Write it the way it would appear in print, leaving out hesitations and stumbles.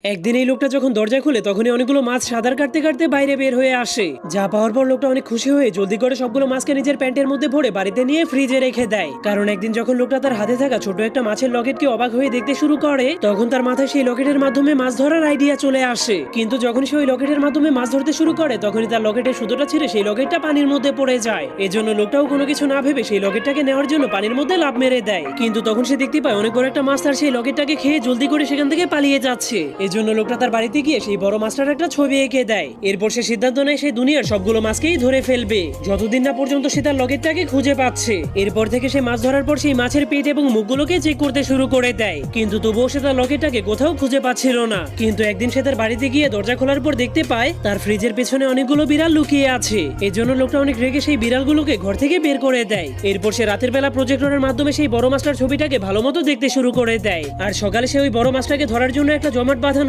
একদিন এই লোকটা যখন দরজা খুলে তখনই অনেকগুলো মাছ সাঁতার কাটতে কাটতে বাইরে বের হয়ে আসে। যা পাওয়ার পর লোকটা অনেক খুশি হয়ে জলদি করে সবগুলো মাছকে নিজের প্যান্টের মধ্যে ভরে বাড়িতে নিয়ে ফ্রিজে রেখে দেয়। কারণ একদিন যখন লোকটা তার হাতে থাকা ছোট একটা মাছের লকেটকে অবাক হয়ে দেখতে শুরু করে তখন তার মাথায় সেই লকেটের মাধ্যমে মাছ ধরার আইডিয়া চলে আসে। কিন্তু যখন সে ওই লকেটের মাধ্যমে মাছ ধরতে শুরু করে তখনই তার লকেটের সুতোটা ছিঁড়ে সেই লকেটটা পানির মধ্যে পড়ে যায়। এজন্য লোকটাও কোনো কিছু না ভেবে সেই লকেটটাকে নেওয়ার জন্য পানির মধ্যে লাফ মেরে দেয়। কিন্তু তখন সে দেখতে পায় অনেক বড় একটা মাছ তার সেই লকেটটাকে খেয়ে জলদি করে সেখান থেকে পালিয়ে যাচ্ছে। এজন্য লোকটা তার বাড়িতে গিয়ে সেই বড় মাছটার একটা ছবি এঁকে দেয়। এরপর সে সিদ্ধান্ত নেয় সেই দুনিয়ার সবগুলো মাছকেই ধরে ফেলবে যতদিন না পর্যন্ত সে তার লকেটটাকে খুঁজে পাচ্ছে। এরপর থেকে সে মাছ ধরার পর সেই মাছের পেট এবং মুখগুলোকে চেক করতে শুরু করে দেয়, কিন্তু তবুও সে তার লকেটটাকে কোথাও খুঁজে পাচ্ছিল না। কিন্তু একদিন সে তার বাড়িতে গিয়ে দরজা খোলার পর দেখতে পায় তার ফ্রিজের পেছনে অনেকগুলো বিড়াল লুকিয়ে আছে। এর জন্য লোকটা অনেক রেগে সেই বিড়ালগুলোকে ঘর থেকে বের করে দেয়। এরপর সে রাতের বেলা প্রজেক্টরের মাধ্যমে সেই বড় মাছটার ছবিটাকে ভালো মতো দেখতে শুরু করে দেয়। আর সকালে সে ওই বড় মাছটাকে ধরার জন্য একটা জমাট বাঁধা